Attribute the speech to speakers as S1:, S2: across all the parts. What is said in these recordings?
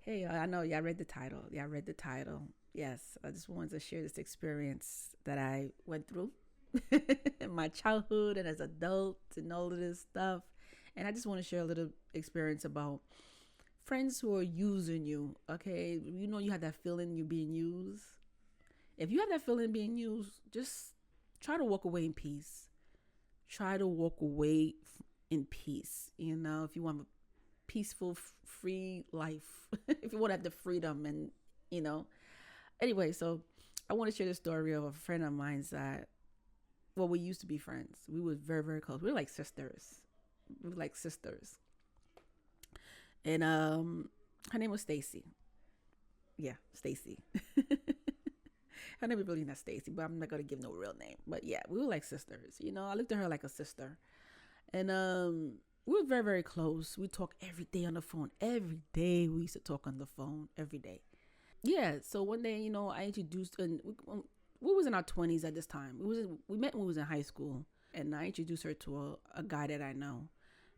S1: Hey, I know y'all read the title. Y'all read the title. Yes, I just wanted to share this experience that I went through in my childhood and as adult and all of this stuff. And I just want to share a little experience about friends who are using you. Okay, you know you have that feeling you're being used. If you have that feeling being used, just try to walk away in peace. Try to walk away in peace. You know, if you want a peaceful, free life, if you want to have the freedom and, you know. Anyway, so I want to share the story of a friend of mine's that, well, we used to be friends. We were very, very close. We were like sisters. We were like sisters. And her name was Stacy. Yeah, Stacy. Her name is really not Stacy, but I'm not gonna give no real name. But yeah, we were like sisters. You know, I looked at her like a sister, and we were very, very close. We talk every day on the phone. Every day we used to talk on the phone every day. Yeah. So one day, you know, I introduced, and we was in our 20s at this time. We met when we was in high school, and I introduced her to a guy that I know,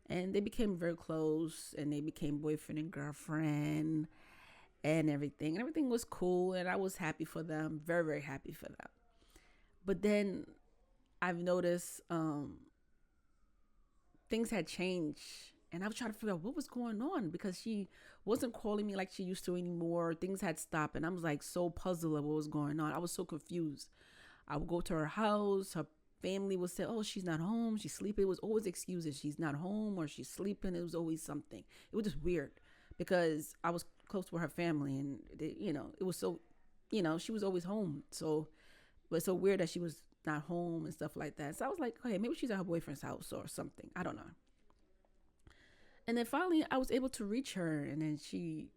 S1: and they became very close, and they became boyfriend and girlfriend and everything. And everything was cool, and I was happy for them, very, very happy for them. But then I've noticed things had changed, and I was trying to figure out what was going on because she wasn't calling me like she used to anymore. Things had stopped, and I was like so puzzled at what was going on. I was so confused. I would go to her house. Her family would say, "Oh, she's not home. She's sleeping." It was always excuses. She's not home or she's sleeping. It was always something. It was just weird because I was close with her family, and they, you know, it was so, you know, she was always home. So it was so weird that she was not home and stuff like that. So I was like, okay, maybe she's at her boyfriend's house or something. I don't know. And then finally I was able to reach her, and then she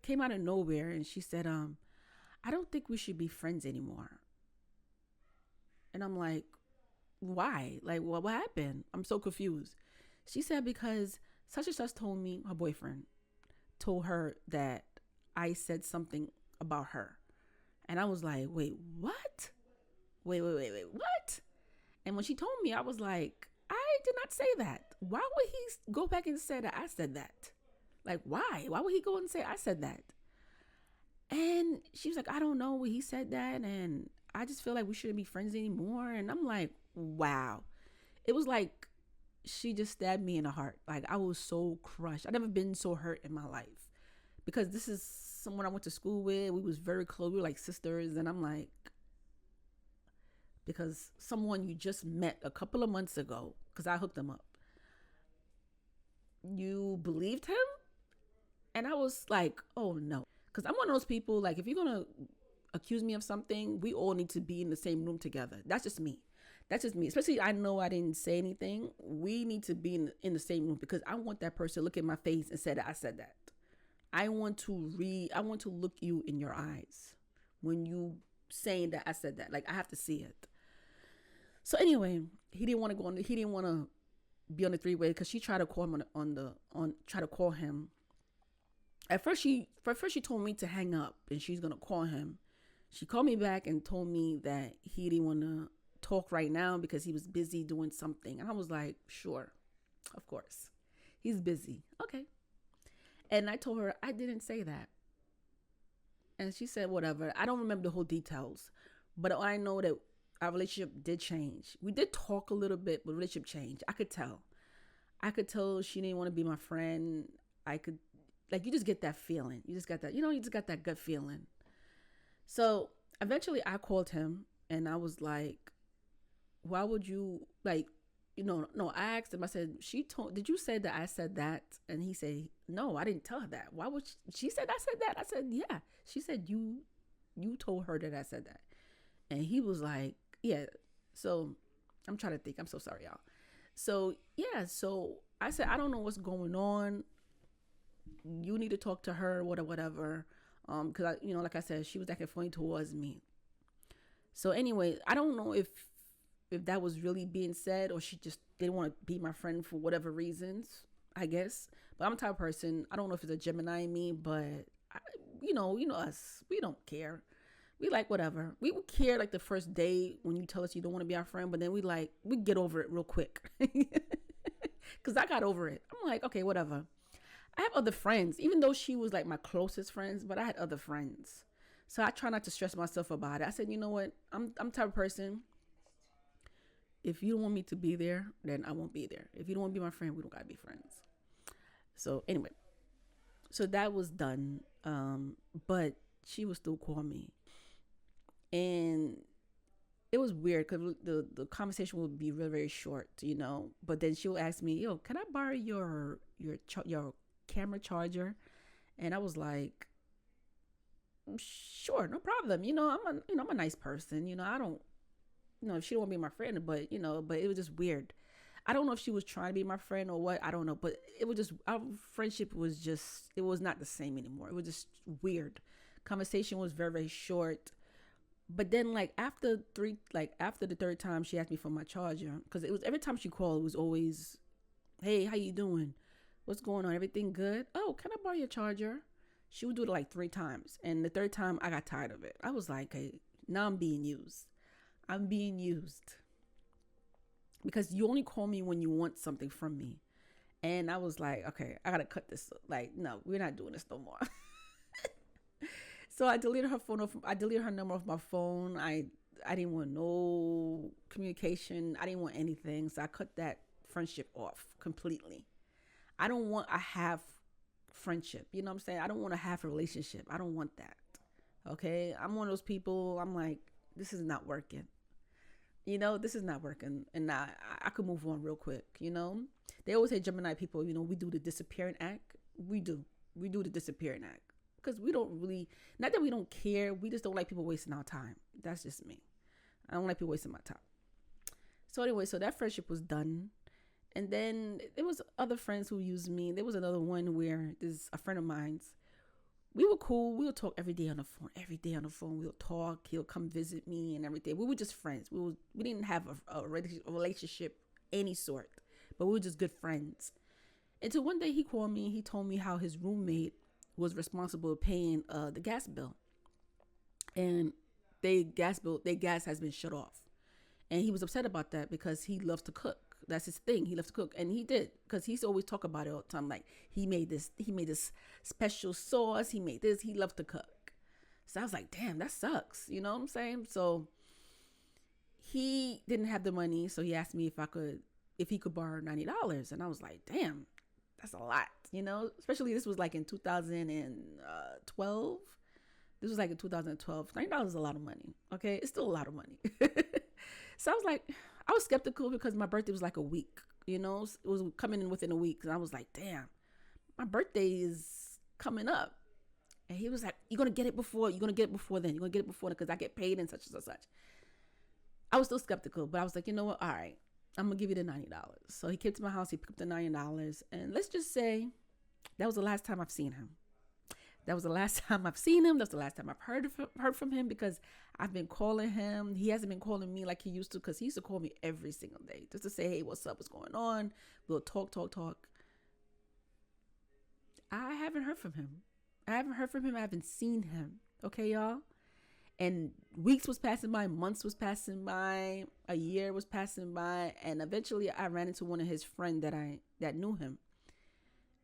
S1: came out of nowhere and she said, I don't think we should be friends anymore. And I'm like, why? Like, what happened? I'm so confused. She said, because such and such told me, her boyfriend told her that I said something about her. And I was like, wait, what? Wait, what? And when she told me, I was like, I did not say that. Why would he go back and say that I said that? Like, why? Why would he go and say I said that? And she was like, I don't know. He said that, and I just feel like we shouldn't be friends anymore. And I'm like, wow. It was like she just stabbed me in the heart. Like, I was so crushed. I've never been so hurt in my life because this is someone I went to school with. We was very close. We were like sisters. And I'm like, because someone you just met a couple of months ago, because I hooked them up, you believed him? And I was like, oh no. Because I'm one of those people, like, if you're going to accuse me of something, we all need to be in the same room together. That's just me. That's just me. Especially, I know I didn't say anything. We need to be in the same room because I want that person to look at my face and say that I said that. I want to look you in your eyes when you saying that I said that. Like, I have to see it. So anyway, he didn't want to be on the three-way because she tried to call him try to call him. At first she told me to hang up and she's going to call him. She called me back and told me that he didn't want to talk right now because he was busy doing something. And I was like, sure, of course. He's busy. Okay. And I told her I didn't say that. And she said, whatever. I don't remember the whole details, but I know that our relationship did change. We did talk a little bit, but relationship changed. I could tell she didn't want to be my friend. I could, like, you just get that feeling. You just got that, you just got that gut feeling. So eventually I called him and I was like, why would you, like, no, I asked him, I said, did you say that I said that? And he said, no, I didn't tell her that. Why would she said I said that? I said, yeah. She said, you told her that I said that. And he was like, yeah. So I'm trying to think. I'm so sorry, y'all. So yeah. So I said, I don't know what's going on. You need to talk to her, whatever. Because I, like I said, she was acting funny towards me. So anyway, I don't know if that was really being said or she just didn't want to be my friend for whatever reasons, I guess. But I'm the type of person, I don't know if it's a Gemini in me, but you know us, we don't care. We like whatever. We would care like the first day when you tell us you don't want to be our friend, but then we get over it real quick. Because I got over it. I'm like, okay, whatever. I have other friends, even though she was like my closest friends, but I had other friends. So I try not to stress myself about it. I said, you know what? I'm the type of person. If you don't want me to be there, then I won't be there. If you don't want to be my friend, we don't gotta be friends. So anyway, so that was done. But she would still call me, and it was weird because the conversation would be very very short, But then she would ask me, "Yo, can I borrow your camera charger?" And I was like, "Sure, no problem." I'm a nice person. I don't, if she don't want to be my friend, but it was just weird. I don't know if she was trying to be my friend or what. I don't know, but it was just our friendship was just it was not the same anymore. It was just weird. Conversation was very very short. But then after the third time she asked me for my charger, because it was every time she called it was always, "Hey, how you doing? What's going on? Everything good? Oh, can I borrow your charger?" She would do it like three times, and the third time I got tired of it. I was like, "Hey, now I'm being used. I'm being used because you only call me when you want something from me." And I was like, "Okay, I gotta cut this. Like, no, we're not doing this no more." So I deleted her phone. I deleted her number off my phone. I didn't want no communication. I didn't want anything. So I cut that friendship off completely. I don't want a half friendship. You know what I'm saying? I don't want a half relationship. I don't want that. Okay? I'm one of those people. I'm like, this is not working. This is not working. And I could move on real quick. They always say Gemini people, we do the disappearing act. We do. We do the disappearing act. Because we don't really, not that we don't care, we just don't like people wasting our time. That's just me. I don't like people wasting my time. So anyway, so that friendship was done. And then there was other friends who used me. There was another one where there's a friend of mine's. We were cool. We would talk every day on the phone. Every day on the phone, we'll talk. He'll come visit me and everything. We were just friends. We didn't have a relationship any sort, but we were just good friends. Until one day he called me. He told me how his roommate was responsible paying the gas bill, and their gas has been shut off, and he was upset about that because he loves to cook. That's his thing. He loves to cook, and he did, because he's always talk about it all the time. Like he made this special sauce. He made this. He loves to cook. So I was like, damn, that sucks. You know what I'm saying? So he didn't have the money, so he asked me if he could borrow $90, and I was like, damn, that's a lot. Especially this was like in 2012. This was like in 2012. $90 is a lot of money. Okay, it's still a lot of money. So I was skeptical because my birthday was like a week. It was coming in within a week, and I was like, damn, my birthday is coming up. And he was like, you're gonna get it before. You're gonna get it before then. You're gonna get it before then because I get paid and such and such. I was still skeptical, but I was like, you know what? All right, I'm gonna give you the $90. So he came to my house. He picked up the $90, and let's just say that was the last time I've seen him. That was the last time I've seen him. That's the last time I've heard from him, because I've been calling him. He hasn't been calling me like he used to, because he used to call me every single day just to say, hey, what's up? What's going on? We'll talk. I haven't heard from him. I haven't seen him. Okay, y'all? And weeks was passing by, months was passing by, a year was passing by, and eventually I ran into one of his friends that knew him.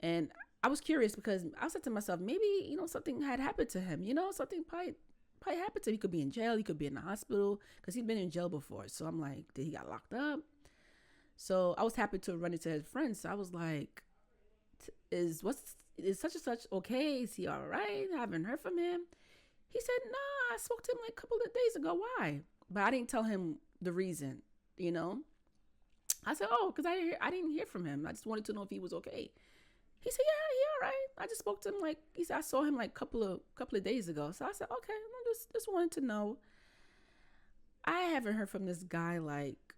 S1: And I was curious because I said to myself, maybe, something had happened to him. Something probably happened to him. He could be in jail. He could be in the hospital, because he's been in jail before. So I'm like, did he got locked up? So I was happy to run into his friends. So I was like, is such and such okay? Is he all right? I haven't heard from him. He said, nah, I spoke to him like a couple of days ago. Why? But I didn't tell him the reason, I said, oh, because I didn't hear from him. I just wanted to know if he was okay. He said, yeah, he all right. I just spoke to him he said, I saw him like a couple of days ago. So I said, okay, I just wanted to know. I haven't heard from this guy like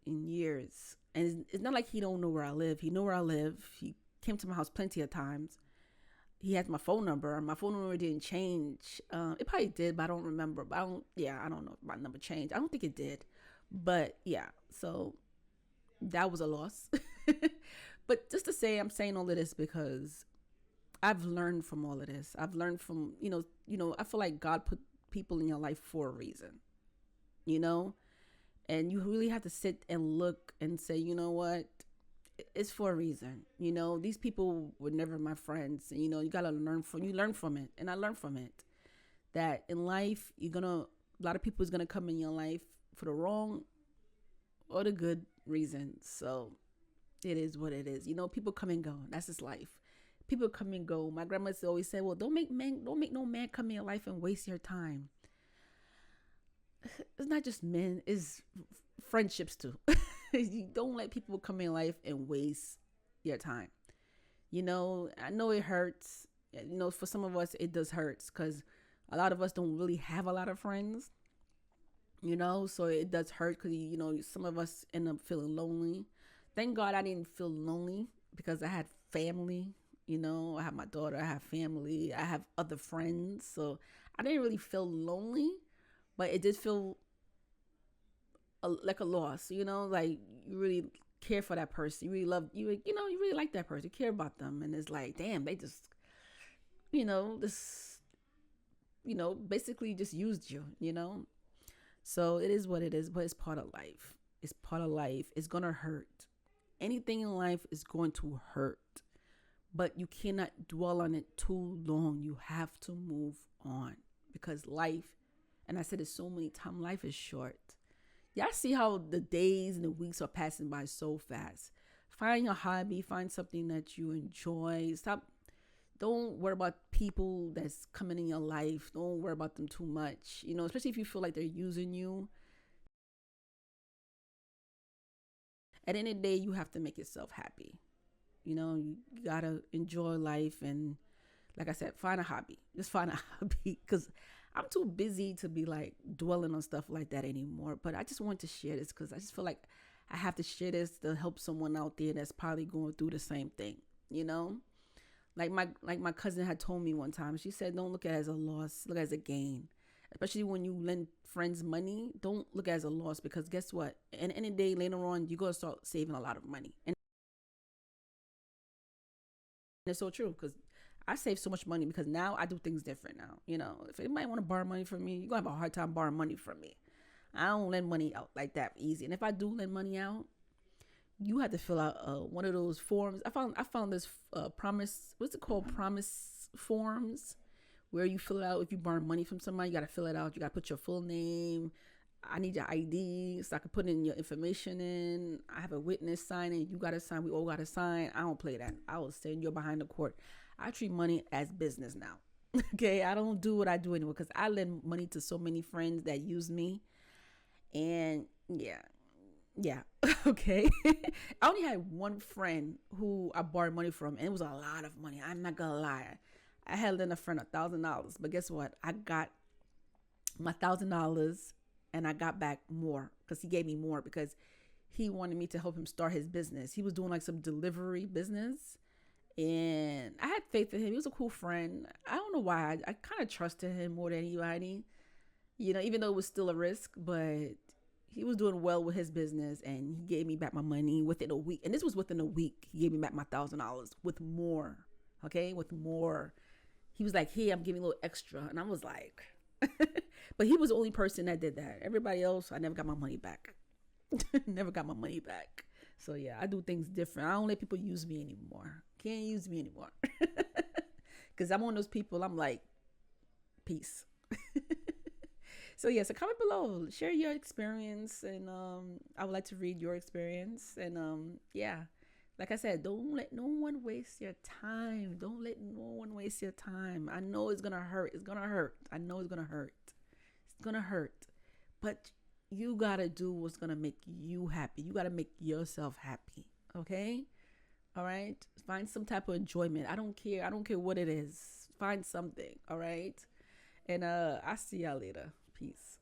S1: in years. And it's not like he don't know where I live. He know where I live. He came to my house plenty of times. He has my phone number. My phone number didn't change. It probably did, but I don't remember. But I don't know if my number changed. I don't think it did. But yeah, so that was a loss. But just to say, I'm saying all of this because I've learned from all of this. I've learned from, I feel like God put people in your life for a reason, and you really have to sit and look and say, you know what? it's for a reason. You know, these people were never my friends. And, you know, you gotta learn from it, and I learned from it that in life a lot of people is gonna come in your life for the wrong or the good reasons. So it is what it is. You know, people come and go. That's just life. People come and go. My grandma always said, "Well, don't make no man come in your life and waste your time." It's not just men; it's friendships too. You don't let people come in your life and waste your time. You know, I know it hurts. You know, for some of us, it does hurts because a lot of us don't really have a lot of friends. You know, so it does hurt because you know some of us end up feeling lonely. Thank God I didn't feel lonely because I had family. You know, I have my daughter, I have family, I have other friends, so I didn't really feel lonely, but it did feel like a loss. You know, like you really care for that person, you really love you. You know, you really like that person, you care about them, and it's like, damn, they just, you know, this, you know, basically just used you. You know, so it is what it is, but it's part of life. It's part of life. It's gonna hurt. Anything in life is going to hurt, but you cannot dwell on it too long. You have to move on because life, and I said it so many times, life is short. Y'all see how the days and the weeks are passing by so fast. Find your hobby, find something that you enjoy. Stop. Don't worry about people that's coming in your life. Don't worry about them too much. You know, especially if you feel like they're using you. At the end of the day, you have to make yourself happy. You know, you gotta enjoy life, and like I said, find a hobby. Just find a hobby because I'm too busy to be like dwelling on stuff like that anymore. But I just want to share this because I just feel like I have to share this to help someone out there that's probably going through the same thing. You know, like my cousin had told me one time. She said, "Don't look at it as a loss. Look at it as a gain." Especially when you lend friends money, don't look at it as a loss because guess what? And any day later on, you're gonna start saving a lot of money. And it's so true because I save so much money because now I do things different now. You know, if anybody want to borrow money from me, you're gonna have a hard time borrowing money from me. I don't lend money out like that easy. And if I do lend money out, you have to fill out one of those forms. I found this promise. What's it called? Promise forms, where you fill it out. If you borrow money from somebody, you got to fill it out. You got to put your full name. I need your ID so I can put in your information in. I have a witness signing. You got to sign. We all got to sign. I don't play that. I will send you behind the court. I treat money as business now. Okay, I don't do what I do anymore because I lend money to so many friends that use me, and yeah, okay. I only had one friend who I borrowed money from, and it was a lot of money. I'm not gonna lie. I had lent a friend $1,000, but guess what? I got my $1,000, and I got back more because he gave me more because he wanted me to help him start his business. He was doing like some delivery business, and I had faith in him. He was a cool friend. I don't know why. I kind of trusted him more than anybody, you know, even though it was still a risk, but he was doing well with his business and he gave me back my money within a week. And this was within a week. He gave me back my $1,000 with more. Okay, with more. He was like, "Hey, I'm giving a little extra." And I was like, but he was the only person that did that. Everybody else, I never got my money back. Never got my money back. So yeah, I do things different. I don't let people use me anymore. Can't use me anymore. Because I'm one of those people, I'm like, peace. So yeah, so comment below, share your experience, and I would like to read your experience. And yeah, like I said, don't let no one waste your time. Don't let no one waste your time. I know it's gonna hurt. It's gonna hurt. I know it's gonna hurt. It's gonna hurt, but you gotta do what's gonna make you happy. You gotta make yourself happy. Okay, all right. Find some type of enjoyment. I don't care. I don't care what it is. Find something. All right. And I'll see y'all later. Peace.